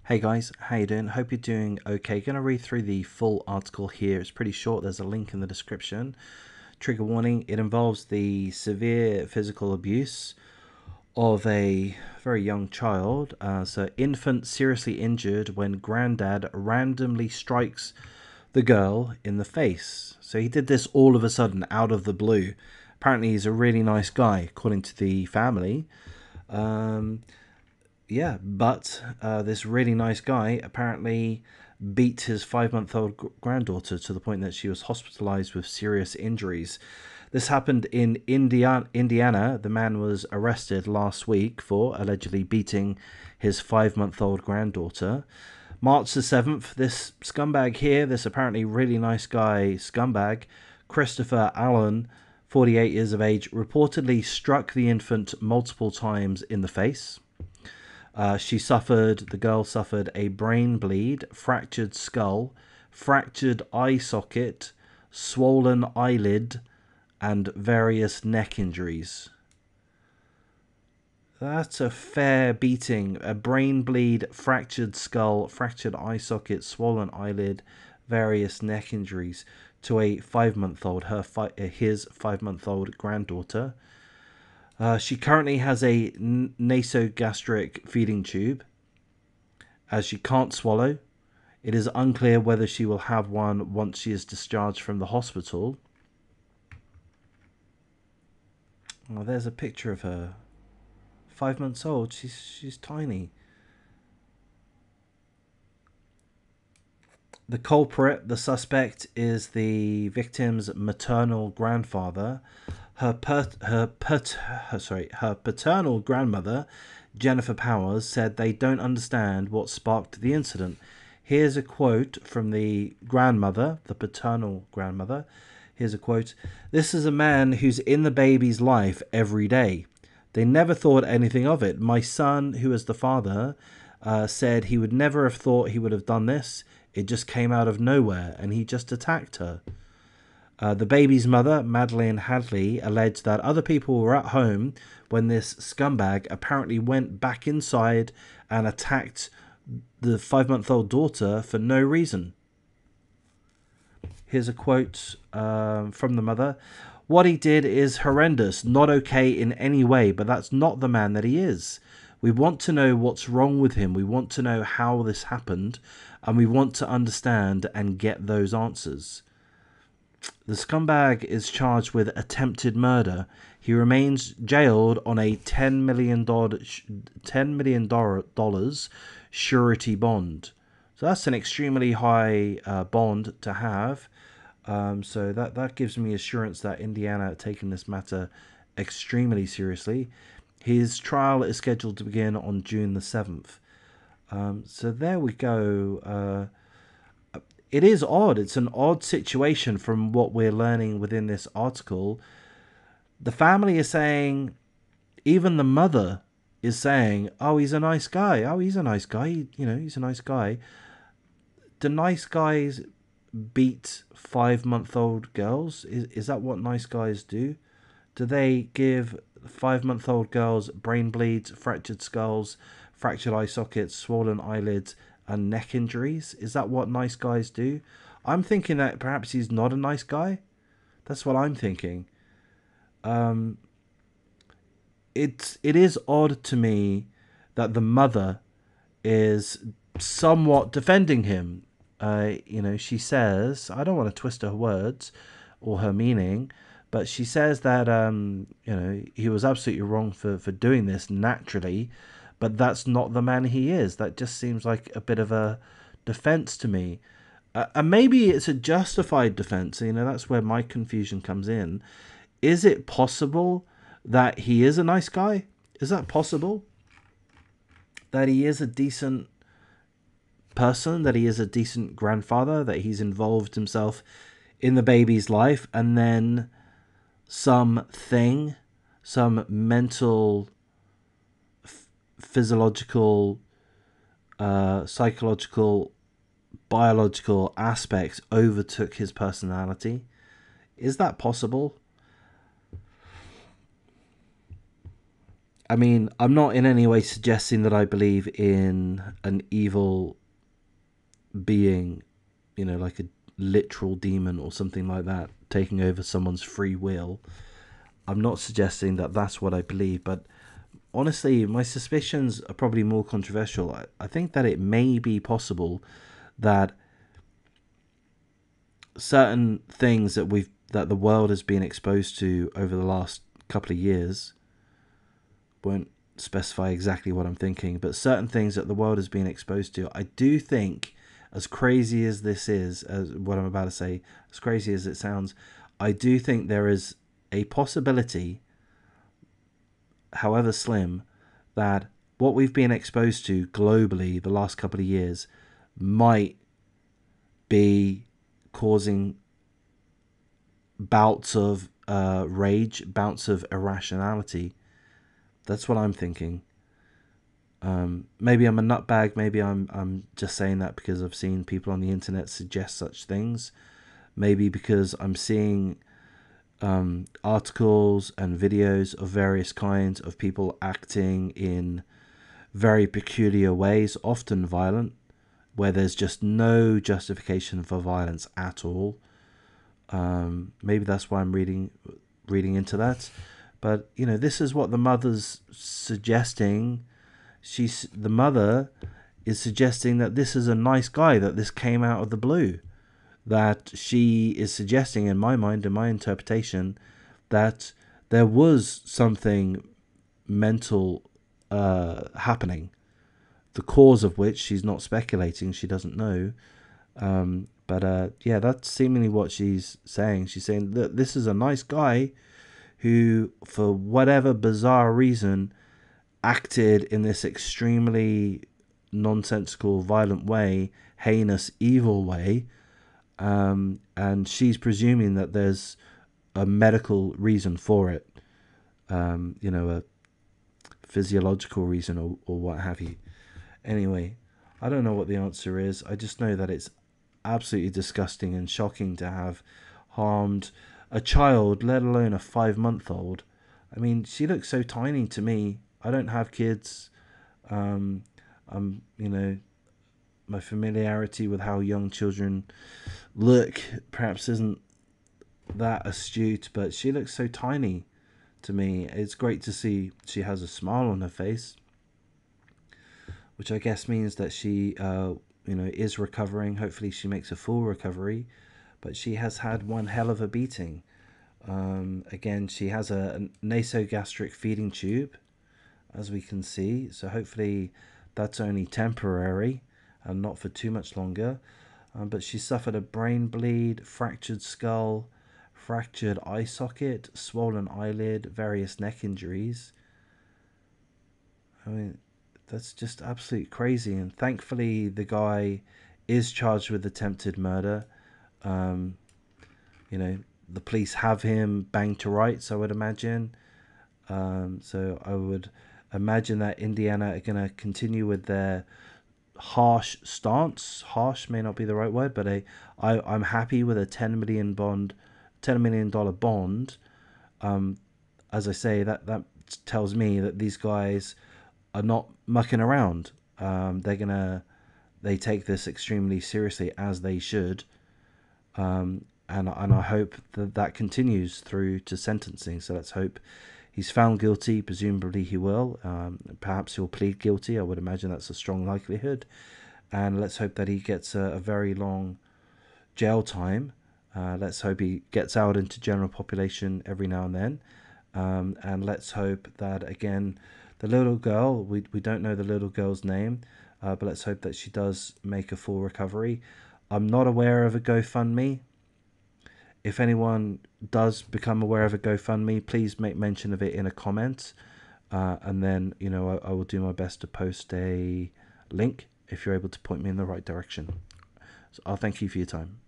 Hey guys, how you doing? Hope you're doing okay. Gonna read through the full article here. It's pretty short. There's a link in the description. Trigger warning, it involves the severe physical abuse of a very young child. So infant seriously injured when granddad randomly strikes the girl in the face. So he did this all of a sudden out of the blue. Apparently he's a really nice guy, according to the family. Yeah, but this really nice guy apparently beat his 5-month-old granddaughter to the point that she was hospitalized with serious injuries. This happened in Indiana. The man was arrested last week for allegedly beating his 5-month-old granddaughter. March the 7th, this scumbag here, this apparently really nice guy scumbag, Christopher Allen, 48 years of age, reportedly struck the infant multiple times in the face. The girl suffered a brain bleed, fractured skull, fractured eye socket, swollen eyelid, and various neck injuries. That's a fair beating. A brain bleed, fractured skull, fractured eye socket, swollen eyelid, various neck injuries to a 5-month-old, his 5-month-old granddaughter. She currently has a nasogastric feeding tube, as she can't swallow. It is unclear whether she will have one once she is discharged from the hospital. Oh, there's a picture of her. 5 months old. She's tiny. The culprit, the suspect, is the victim's maternal grandfather. Her paternal grandmother, Jennifer Powers, said they don't understand what sparked the incident. Here's a quote from the grandmother, the paternal grandmother. Here's a quote. "This is a man who's in the baby's life every day. They never thought anything of it. My son, who is the father, said he would never have thought he would have done this. It just came out of nowhere, and he just attacked her." The baby's mother, Madeline Hadley, alleged that other people were at home when this scumbag apparently went back inside and attacked the 5-month-old daughter for no reason. Here's a quote from the mother. "What he did is horrendous, not okay in any way, but that's not the man that he is. We want to know what's wrong with him. We want to know how this happened, and we want to understand and get those answers." The scumbag is charged with attempted murder. He remains jailed on a $10 million surety bond. So that's an extremely high bond to have. So that gives me assurance that Indiana are taking this matter extremely seriously. His trial is scheduled to begin on June the 7th. So there we go. It is odd. It's an odd situation from what we're learning within this article. The family is saying, even the mother is saying, oh, he's a nice guy. Oh, he's a nice guy. He's a nice guy. Do nice guys beat 5-month-old girls? Is that what nice guys do? Do they give 5-month-old girls brain bleeds, fractured skulls, fractured eye sockets, swollen eyelids, and neck injuries? Is that what nice guys do? I'm thinking that perhaps he's not a nice guy. That's what I'm thinking. It is odd to me that the mother is somewhat defending him. She says, I don't want to twist her words or her meaning, but she says that he was absolutely wrong for doing this naturally, but that's not the man he is. That just seems like a bit of a defense to me. And maybe it's a justified defense. That's where my confusion comes in. Is it possible that he is a nice guy? Is that possible? That he is a decent person, that he is a decent grandfather, that he's involved himself in the baby's life, and then some mental, physiological, psychological, biological aspects overtook his personality? Is that possible? I mean, I'm not in any way suggesting that I believe in an evil being, like a literal demon or something like that, taking over someone's free will. I'm not suggesting that that's what I believe, but honestly, my suspicions are probably more controversial. I think that it may be possible that certain things that the world has been exposed to over the last couple of years, won't specify exactly what I'm thinking, but certain things that the world has been exposed to, I do think, as crazy as this is, as what I'm about to say, as crazy as it sounds, I do think there is a possibility, however slim, that what we've been exposed to globally the last couple of years might be causing bouts of rage, bouts of irrationality. That's what I'm thinking. Maybe I'm a nutbag. Maybe I'm just saying that because I've seen people on the internet suggest such things. Maybe because I'm seeing articles and videos of various kinds of people acting in very peculiar ways, often violent, where there's just no justification for violence at all. Maybe that's why I'm reading into that. But this is what the mother's suggesting. The mother is suggesting that this is a nice guy, that this came out of the blue. That she is suggesting, in my mind, in my interpretation, that there was something mental happening, the cause of which she's not speculating, she doesn't know. But yeah, that's seemingly what she's saying. She's saying that this is a nice guy who, for whatever bizarre reason, acted in this extremely nonsensical, violent way, heinous, evil way. And she's presuming that there's a medical reason for it, a physiological reason or what have you. Anyway, I don't know what the answer is. I just know that it's absolutely disgusting and shocking to have harmed a child, let alone a 5-month-old. I mean, she looks so tiny to me. I don't have kids. My familiarity with how young children look perhaps isn't that astute, but she looks so tiny to me. It's great to see she has a smile on her face, which I guess means that she is recovering. Hopefully she makes a full recovery, but she has had one hell of a beating. Again, she has a nasogastric feeding tube, as we can see, so hopefully that's only temporary and not for too much longer. But she suffered a brain bleed, fractured skull, fractured eye socket, swollen eyelid, various neck injuries. I mean, that's just absolutely crazy. And thankfully, the guy is charged with attempted murder. The police have him banged to rights, I would imagine. So I would imagine that Indiana are going to continue with their harsh stance. Harsh may not be the right word, but I'm happy with a $10 million bond. As I say, that tells me that these guys are not mucking around. They take this extremely seriously, as they should. And I hope that continues through to sentencing. So let's hope he's found guilty. Presumably he will. Perhaps he'll plead guilty. I would imagine that's a strong likelihood. And let's hope that he gets a very long jail time. Let's hope he gets out into general population every now and then. And let's hope that, again, the little girl, we don't know the little girl's name, but let's hope that she does make a full recovery. I'm not aware of a GoFundMe. If anyone does become aware of a GoFundMe, please make mention of it in a comment. And then, I will do my best to post a link if you're able to point me in the right direction. So I'll thank you for your time.